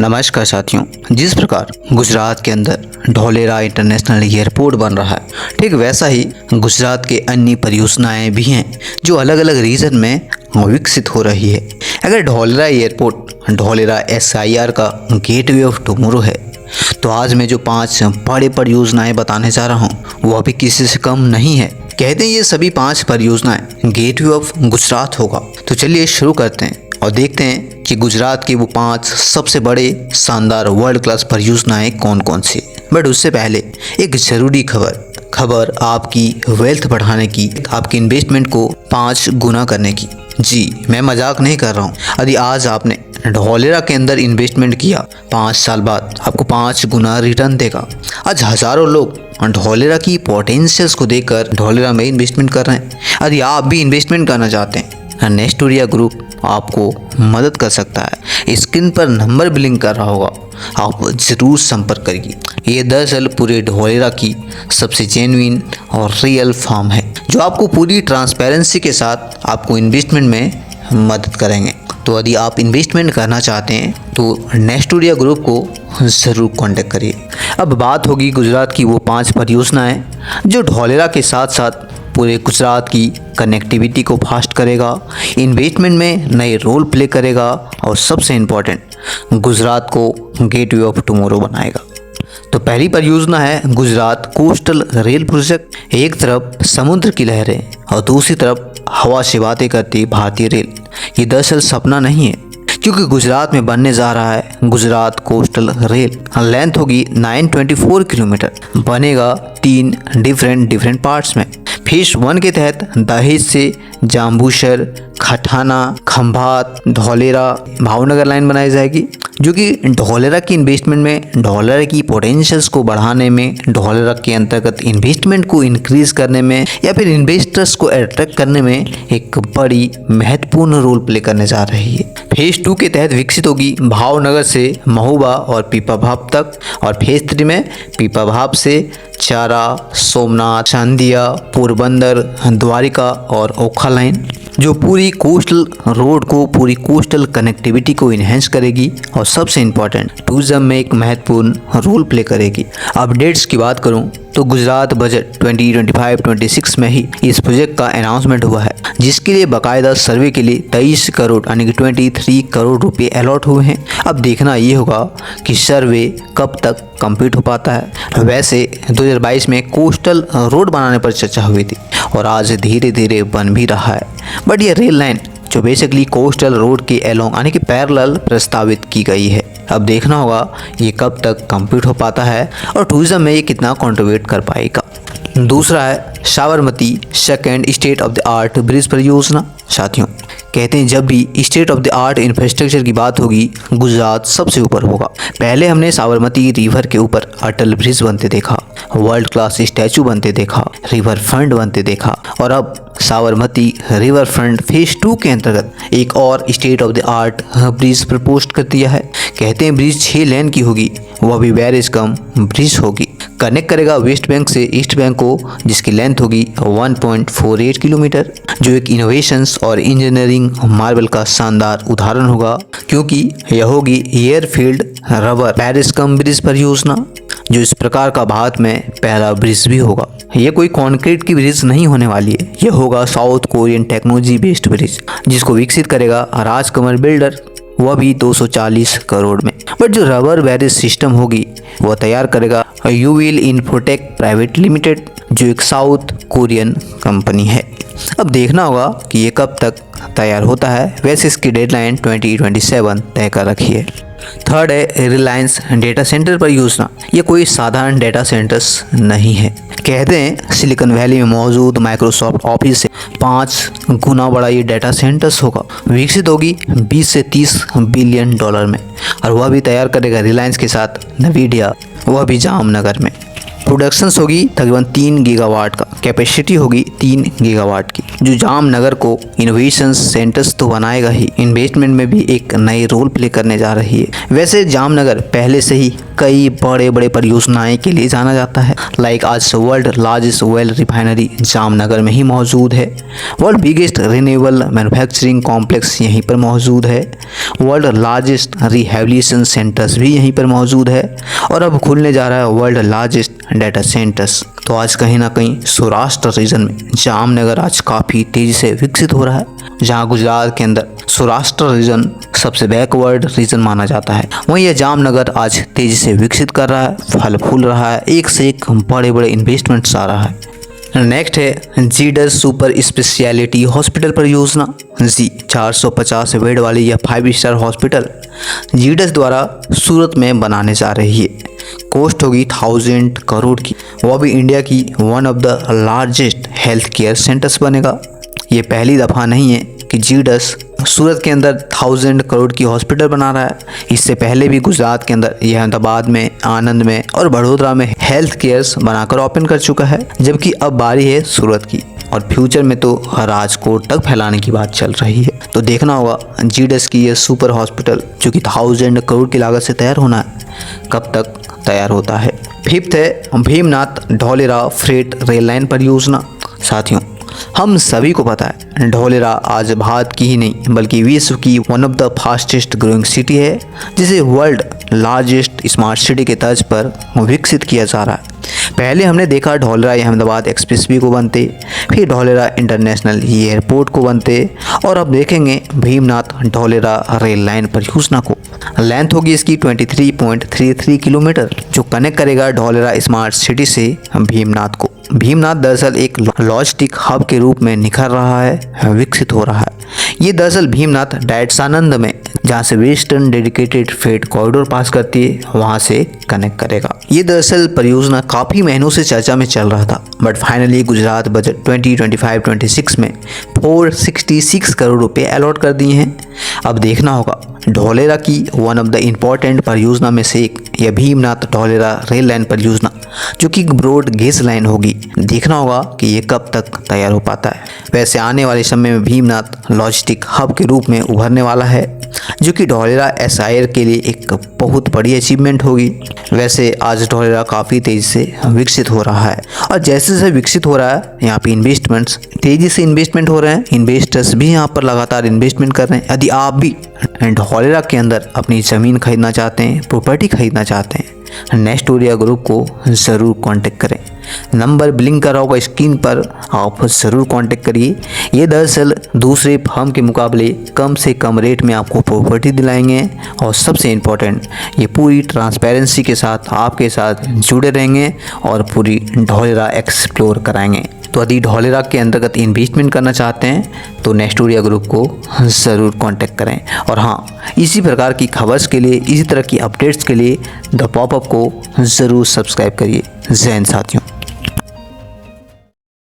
नमस्कार साथियों। जिस प्रकार गुजरात के अंदर ढोलेरा इंटरनेशनल एयरपोर्ट बन रहा है, ठीक वैसा ही गुजरात के अन्य परियोजनाएं भी हैं जो अलग अलग रीजन में विकसित हो रही है। अगर ढोलेरा एयरपोर्ट ढोलेरा SIR का गेटवे ऑफ टुमारो है, तो आज मैं जो 5 बड़े परियोजनाएं बताने जा रहा हूँ वह भी किसी से कम नहीं है। कहते हैं ये सभी 5 परियोजनाएं गेटवे ऑफ गुजरात होगा। तो चलिए शुरू करते हैं और देखते हैं कि गुजरात की वो 5 सबसे बड़े शानदार वर्ल्ड क्लास परियोजनाएं कौन कौन सी। बट उससे पहले एक ज़रूरी खबर आपकी वेल्थ बढ़ाने की, आपकी इन्वेस्टमेंट को 5 गुना करने की। जी, मैं मजाक नहीं कर रहा हूँ। यदि आज आपने ढोलेरा के अंदर इन्वेस्टमेंट किया, 5 साल बाद आपको 5 गुना रिटर्न देगा। आज हज़ारों लोग ढोलेरा की पोटेंशियल्स को देखकर ढोलेरा में इन्वेस्टमेंट कर रहे हैं। यदि आप भी इन्वेस्टमेंट करना चाहते हैं, नेस्टोरिया ग्रुप आपको मदद कर सकता है। स्क्रीन पर नंबर ब्लिंक कर रहा होगा, आप ज़रूर संपर्क करिए। ये दरअसल पूरे ढोलेरा की सबसे जेन्युइन और रियल फर्म है जो आपको पूरी ट्रांसपेरेंसी के साथ आपको इन्वेस्टमेंट में मदद करेंगे। तो यदि आप इन्वेस्टमेंट करना चाहते हैं तो नेस्टोरिया ग्रुप को ज़रूर कांटेक्ट करिए। अब बात होगी गुजरात की वो 5 परियोजनाएं जो ढोलेरा के साथ साथ पूरे गुजरात की कनेक्टिविटी को फास्ट करेगा, इन्वेस्टमेंट में नए रोल प्ले करेगा और सबसे इम्पोर्टेंट गुजरात को गेटवे ऑफ टुमारो बनाएगा। तो पहली परियोजना है गुजरात कोस्टल रेल प्रोजेक्ट। एक तरफ समुद्र की लहरें और दूसरी तरफ हवा से बातें करती भारतीय रेल। ये दरअसल सपना नहीं है, क्योंकि गुजरात में बनने जा रहा है गुजरात कोस्टल रेल। लेंथ होगी 924 किलोमीटर, बनेगा 3 डिफरेंट पार्ट्स में। फेज 1 के तहत दहेज से जांबूसर, खटाना, खंभात, ढोलेरा, भावनगर लाइन बनाई जाएगी, जो कि ढोलेरा की इन्वेस्टमेंट में, ढोलेरा की पोटेंशियल्स को बढ़ाने में, ढोलेरा के अंतर्गत इन्वेस्टमेंट को इंक्रीज करने में या फिर इन्वेस्टर्स को अट्रैक्ट करने में एक बड़ी महत्वपूर्ण रोल प्ले करने जा रही है। फेज 2 के तहत विकसित होगी भावनगर से महोबा और पीपाभाव तक, और फेज 3 में पीपाभाव से चारा, सोमनाथ, चांदिया, पोरबंदर, द्वारिका और ओखा लाइन, जो पूरी कोस्टल रोड को, पूरी कोस्टल कनेक्टिविटी को इन्हेंस करेगी और सबसे इम्पोर्टेंट टूरिज्म में एक महत्वपूर्ण रोल प्ले करेगी। अपडेट्स की बात करूं तो गुजरात बजट 2025-26 में ही इस प्रोजेक्ट का अनाउंसमेंट हुआ है, जिसके लिए बाकायदा सर्वे के लिए 23 करोड़ यानी कि 23 करोड़ रुपए अलॉट हुए हैं। अब देखना ये होगा कि सर्वे कब तक कंप्लीट हो पाता है। वैसे 2022 में कोस्टल रोड बनाने पर चर्चा हुई थी और आज धीरे धीरे बन भी रहा है। बट ये रेल लाइन जो बेसिकली कोस्टल रोड के अलोंग यानी कि पैरेलल प्रस्तावित की गई है। अब देखना होगा ये कब तक कंप्लीट हो पाता है और टूरिज्म में ये कितना कंट्रीब्यूट कर पाएगा। दूसरा है Sabarmati second state of the art bridge परियोजना। साथियों, कहते हैं जब भी state of the art infrastructure की बात होगी, गुजरात सबसे ऊपर होगा। पहले हमने साबरमती रिवर के ऊपर अटल ब्रिज बनते देखा, वर्ल्ड क्लास स्टैचू बनते देखा, रिवर फ्रंट बनते देखा, और अब साबरमती रिवर फ्रंट फेज 2 के अंतर्गत एक और state of the art bridge propose कर दिया है। कहते हैं ब्रिज 6 लेन की होगी, वह भी बैरेज कम ब्रिज होगी। कनेक्ट करेगा वेस्ट बैंक से ईस्ट बैंक को, जिसकी लेंथ होगी 1.48 किलोमीटर, जो एक इनोवेशंस और इंजीनियरिंग मार्वल का शानदार उदाहरण होगा, क्योंकि यह होगी एयरफील्ड रबर बैरेज कम ब्रिज परियोजना, जो इस प्रकार का भारत में पहला ब्रिज भी होगा। यह कोई कॉन्क्रीट की ब्रिज नहीं होने वाली है, यह होगा south Korean technology based bridge, जिसको विकसित करेगा राजकमल बिल्डर, वह भी 240 करोड़ में। बट जो रबर बैरेज सिस्टम होगी वह तैयार करेगा यूविल इन्फोटेक प्राइवेट लिमिटेड, जो एक साउथ कोरियन कंपनी है। अब देखना होगा कि ये कब तक तैयार होता है। वैसे इसकी डेडलाइन 2027 तय कर रखी है। थर्ड है रिलायंस डेटा सेंटर परियोजना। ये कोई साधारण डेटा सेंटर्स नहीं है। कहते हैं सिलिकॉन वैली में मौजूद माइक्रोसॉफ्ट ऑफिस से 5 गुना बड़ा ये डेटा सेंटर्स होगा। विकसित होगी 20 से 30 बिलियन डॉलर में, और वह भी तैयार करेगा रिलायंस के साथ नवीडिया, वह भी जामनगर में। प्रोडक्शंस होगी तकरीबन 3 गीगावाट का, कैपेसिटी होगी 3 गीगावाट की, जो जामनगर को इनोवेशन सेंटर्स तो बनाएगा ही, इन्वेस्टमेंट में भी एक नई रोल प्ले करने जा रही है। वैसे जामनगर पहले से ही कई बड़े बड़े परियोजनाएं के लिए जाना जाता है। लाइक आज world largest oil refinery Jamnagar में ही मौजूद है। World biggest renewable manufacturing complex यहीं पर मौजूद है। वर्ल्ड लार्जेस्ट रिहैबिलिटेशन सेंटर्स भी यहीं पर मौजूद है। और अब खुलने जा रहा है वर्ल्ड लार्जेस्ट डाटा सेंटर्स। तो आज कहीं ना कहीं सौराष्ट्र रीजन में जामनगर आज काफ़ी तेज़ी से विकसित हो रहा है। जहां गुजरात के अंदर सौराष्ट्र रीजन सबसे बैकवर्ड रीजन माना जाता है, वहीं यह जामनगर आज तेज़ी से विकसित कर रहा है, फल फूल रहा है, एक से एक बड़े बड़े इन्वेस्टमेंट्स आ रहा है। नेक्स्ट है जीडस सुपर स्पेशलिटी हॉस्पिटल परियोजना। जी 450 बेड वाली यह 5 स्टार हॉस्पिटल जीडस द्वारा सूरत में बनाने जा रही है। कॉस्ट होगी 1000 करोड़ की। वह भी इंडिया की one of the largest health care centres बनेगा। ये पहली दफ़ा नहीं है कि जीडस सूरत के अंदर 1000 करोड़ की हॉस्पिटल बना रहा है। इससे पहले भी गुजरात के अंदर यह अहमदाबाद में, आनंद में और बड़ोदरा में हेल्थ केयर्स बनाकर ओपन कर चुका है, जबकि अब बारी है सूरत की। और फ्यूचर में तो राजकोट तक फैलाने की बात चल रही है। तो देखना होगा जीडस की यह सुपर हॉस्पिटल जो कि 1000 करोड़ की लागत से तैयार होना है, कब तक तैयार होता है। फिफ्थ है Bhimnath Dholera freight rail line परियोजना। साथियों, हम सभी को पता है ढोलेरा आज भारत की ही नहीं बल्कि विश्व की one of the fastest growing city है, जिसे वर्ल्ड लार्जेस्ट स्मार्ट सिटी के तर्ज पर विकसित किया जा रहा है। पहले हमने देखा ढोलेरा अहमदाबाद एक्सप्रेसवे को बनते, फिर ढोलेरा इंटरनेशनल एयरपोर्ट को बनते, और अब देखेंगे भीमनाथ ढोलेरा रेल लाइन परियोजना को। लेंथ होगी इसकी 23.33 किलोमीटर, जो कनेक्ट करेगा ढोलेरा स्मार्ट सिटी से भीमनाथ को। भीमनाथ दरअसल एक लॉजिस्टिक हब के रूप में निखर रहा है, विकसित हो रहा है। ये दरअसल भीमनाथ डायट्सानंद में, जहाँ से वेस्टर्न डेडिकेटेड फ्रेट कॉरिडोर पास करती है, वहाँ से कनेक्ट करेगा। ये दरअसल परियोजना काफ़ी महीनों से चर्चा में चल रहा था, बट फाइनली गुजरात बजट 2025-26 में 466 करोड़ रुपए अलॉट कर दिए हैं। अब देखना होगा ढोलेरा की वन ऑफ द इम्पॉर्टेंट परियोजना में से एक यह भीमनाथ ढोलेरा रेल लाइन परियोजना, जो कि ब्रॉड गेज लाइन होगी। देखना होगा कि ये कब तक तैयार हो पाता है। वैसे आने वाले समय में भीमनाथ लॉजिस्टिक हब के रूप में उभरने वाला है, जो कि ढोलेरा एसआईआर के लिए एक बहुत बड़ी अचीवमेंट होगी। वैसे आज ढोलेरा काफ़ी तेज़ी से विकसित हो रहा है, और जैसे जैसे विकसित हो रहा है यहाँ पे इन्वेस्टमेंट्स तेज़ी से इन्वेस्टमेंट हो रहे हैं। इन्वेस्टर्स भी यहाँ पर लगातार इन्वेस्टमेंट कर रहे हैं। यदि आप भी ढोलेरा के अंदर अपनी ज़मीन खरीदना चाहते हैं, प्रॉपर्टी खरीदना चाहते हैं, नेस्टोरिया ग्रुप को ज़रूर कांटेक्ट करें। नंबर ब्लिंक कर रहा होगा स्क्रीन पर, आप ज़रूर कांटेक्ट करिए। ये दरअसल दूसरे फर्म के मुकाबले कम से कम रेट में आपको प्रॉपर्टी दिलाएंगे, और सबसे इम्पोर्टेंट ये पूरी ट्रांसपेरेंसी के साथ आपके साथ जुड़े रहेंगे और पूरी ढोलेरा एक्सप्लोर कराएंगे। तो यदि ढोलेरा के अंतर्गत इन्वेस्टमेंट करना चाहते हैं तो नेस्टोरिया ग्रुप को ज़रूर कांटेक्ट करें। और हाँ, इसी प्रकार की खबर्स के लिए, इसी तरह की अपडेट्स के लिए द पॉपअप को ज़रूर सब्सक्राइब करिए। जय हिंद साथियों।